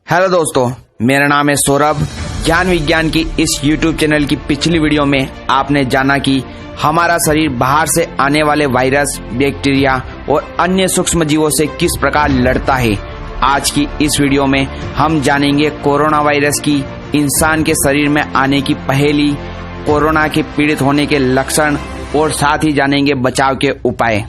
Hello दोस्तों, मेरा नाम है सौरभ। ज्ञान विज्ञान की इस YouTube चैनल की पिछली वीडियो में आपने जाना कि हमारा शरीर बाहर से आने वाले वायरस, बैक्टीरिया और अन्य सूक्ष्म जीवों से किस प्रकार लड़ता है। आज की इस वीडियो में हम जानेंगे कोरोना वायरस की इंसान के शरीर में आने की पहेली, कोरोना के पीड़ित होने के लक्षण और साथ ही जानेंगे बचाव के उपाय।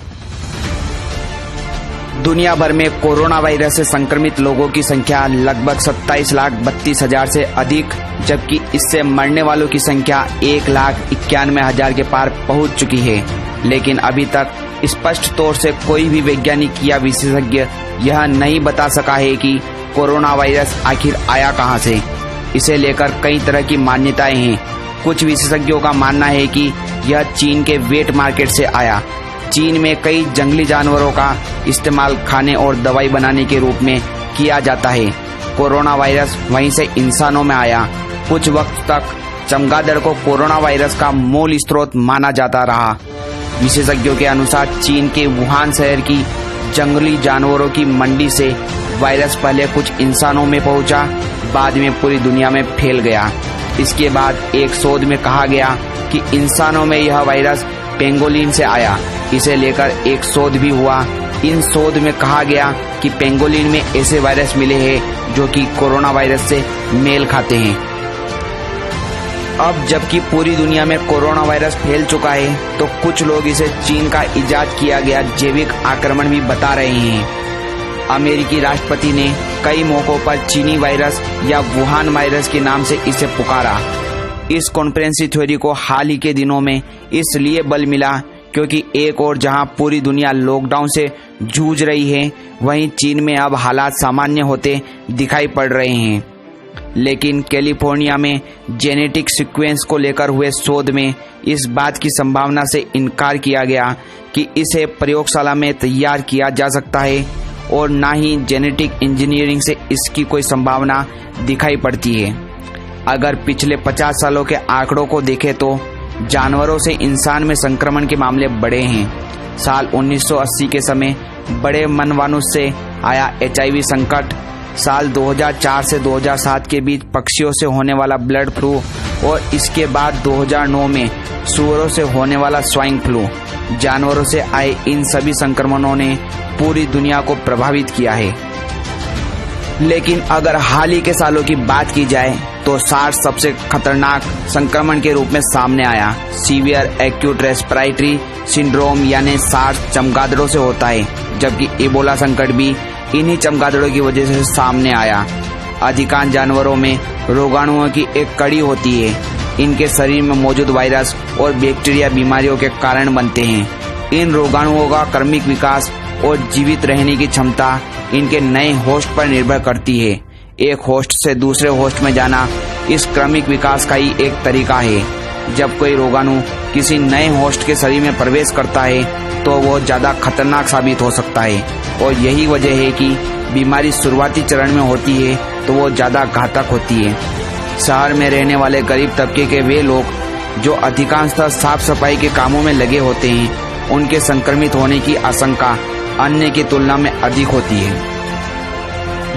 दुनिया भर में कोरोना वायरस से संक्रमित लोगों की संख्या लगभग 27,32,000 से अधिक, जबकि इससे मरने वालों की संख्या 1,91,000 के पार पहुंच चुकी है। लेकिन अभी तक स्पष्ट तौर से कोई भी वैज्ञानिक या विशेषज्ञ यह नहीं बता सका है कि कोरोना वायरस आखिर आया कहां से। इसे लेकर कई तरह की मान्यताएं हैं। कुछ विशेषज्ञों का मानना है कि यह चीन के वेट मार्केट से आया। चीन में कई जंगली जानवरों का इस्तेमाल खाने और दवाई बनाने के रूप में किया जाता है। कोरोना वायरस वहीं से इंसानों में आया। कुछ वक्त तक चमगादड़ को कोरोना वायरस का मूल स्रोत माना जाता रहा। विशेषज्ञों के अनुसार चीन के वुहान शहर की जंगली जानवरों की मंडी से वायरस पहले कुछ इंसानों में पहुंचा, बाद में पूरी दुनिया में फैल गया। इसके बाद एक शोध में कहा गया कि इंसानों में यह वायरस पेंगोलिन से आया। इसे लेकर एक शोध भी हुआ। इन शोध में कहा गया कि पेंगोलिन में ऐसे वायरस मिले हैं जो कि कोरोना वायरस से मेल खाते हैं। अब जबकि पूरी दुनिया में कोरोना वायरस फैल चुका है, तो कुछ लोग इसे चीन का इजाद किया गया जैविक आक्रमण भी बता रहे हैं। अमेरिकी राष्ट्रपति ने कई मौकों पर चीनी वायरस या वुहान वायरस के नाम से इसे पुकारा। इस कॉन्स्पिरेसी थ्योरी को हाल ही के दिनों में इसलिए बल मिला क्योंकि एक और जहां पूरी दुनिया लॉकडाउन से जूझ रही है, वहीं चीन में अब हालात सामान्य होते दिखाई पड़ रहे हैं। लेकिन कैलिफोर्निया में जेनेटिक सीक्वेंस को लेकर हुए शोध में इस बात की संभावना से इनकार किया गया कि इसे प्रयोगशाला में तैयार किया जा सकता है और न ही जेनेटिक इंजीनियरिंग से इसकी कोई संभावना दिखाई पड़ती है। अगर पिछले 50 सालों के आंकड़ों को देखें तो जानवरों से इंसान में संक्रमण के मामले बढ़े हैं। साल 1980 के समय बड़े मनवानुष से आया HIV संकट, साल 2004 से 2007 के बीच पक्षियों से होने वाला बर्ड फ्लू और इसके बाद 2009 में सूअरों से होने वाला स्वाइन फ्लू, जानवरों से आए इन सभी संक्रमणों ने पूरी दुनिया को प्रभावित किया है। लेकिन अगर हाल ही के सालों की बात की जाए तो सार्स सबसे खतरनाक संक्रमण के रूप में सामने आया। सीवियर एक्यूट रेस्पिरेटरी सिंड्रोम यानी सार्स चमगादड़ों से होता है, जबकि इबोला संकट भी इन्हीं चमगादड़ों की वजह से सामने आया। अधिकांश जानवरों में रोगाणुओं की एक कड़ी होती है। इनके शरीर में मौजूद वायरस और बैक्टीरिया बीमारियों के कारण बनते हैं। इन रोगाणुओं का क्रमिक विकास और जीवित रहने की क्षमता इनके नए होस्ट पर निर्भर करती है। एक होस्ट से दूसरे होस्ट में जाना इस क्रमिक विकास का ही एक तरीका है। जब कोई रोगाणु किसी नए होस्ट के शरीर में प्रवेश करता है तो वो ज्यादा खतरनाक साबित हो सकता है और यही वजह है कि बीमारी शुरुआती चरण में होती है तो वो ज्यादा घातक होती है। शहर में रहने वाले गरीब तबके के वे लोग जो अधिकांशतः साफ सफाई के कामों में लगे होते हैं, उनके संक्रमित होने की आशंका अन्य की तुलना में अधिक होती है।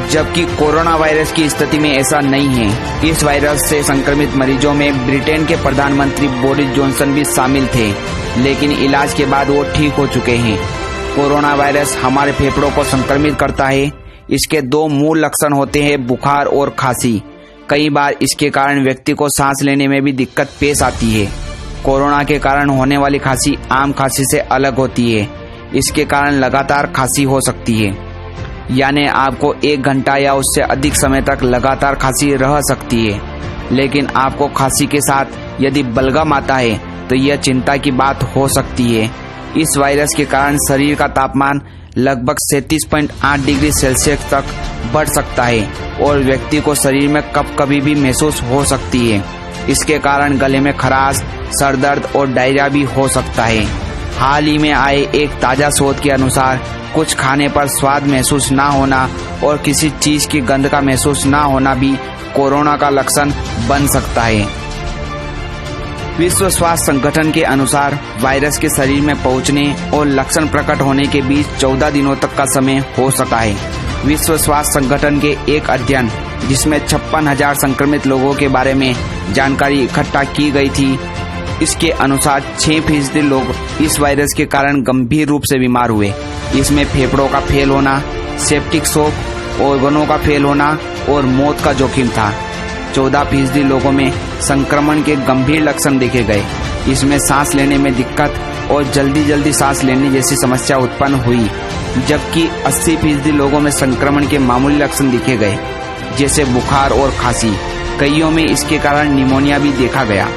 जबकि कोरोना वायरस की स्थिति में ऐसा नहीं है। इस वायरस से संक्रमित मरीजों में ब्रिटेन के प्रधानमंत्री बोरिस जॉनसन भी शामिल थे, लेकिन इलाज के बाद वो ठीक हो चुके हैं। कोरोना वायरस हमारे फेफड़ों को संक्रमित करता है। इसके दो मूल लक्षण होते हैं, बुखार और खांसी। कई बार इसके कारण व्यक्ति को सांस लेने में भी दिक्कत पेश आती है। कोरोना के कारण होने वाली खांसी आम खांसी से अलग होती है। इसके कारण लगातार खांसी हो सकती है, यानी आपको 1 घंटा या उससे अधिक समय तक लगातार खांसी रह सकती है। लेकिन आपको खांसी के साथ यदि बलगम आता है तो यह चिंता की बात हो सकती है। इस वायरस के कारण शरीर का तापमान लगभग 37.8 डिग्री सेल्सियस तक बढ़ सकता है और व्यक्ति को शरीर में कभी भी महसूस हो सकती है। इसके कारण गले में खराश, सर दर्द और डायरिया भी हो सकता है। हाल ही में आए एक ताजा शोध के अनुसार कुछ खाने पर स्वाद महसूस ना होना और किसी चीज की गंध का महसूस ना होना भी कोरोना का लक्षण बन सकता है। विश्व स्वास्थ्य संगठन के अनुसार वायरस के शरीर में पहुंचने और लक्षण प्रकट होने के बीच 14 दिनों तक का समय हो सकता है। विश्व स्वास्थ्य संगठन के एक अध्ययन जिसमें 56,000 संक्रमित लोगों के बारे में जानकारी इकट्ठा की गई थी, इसके अनुसार 6% लोग इस वायरस के कारण गंभीर रूप से बीमार हुए। इसमें फेफड़ों का फेल होना, सेप्टिक शॉक, ऑर्गनों का फेल होना और मौत का जोखिम था। 14% लोगों में संक्रमण के गंभीर लक्षण देखे गए। इसमें सांस लेने में दिक्कत और जल्दी सांस लेने जैसी समस्या उत्पन्न हुई, जबकि 80% लोगों में संक्रमण के मामूली लक्षण दिखे गए, जैसे बुखार और खांसी। कईयों में इसके कारण निमोनिया भी देखा गया।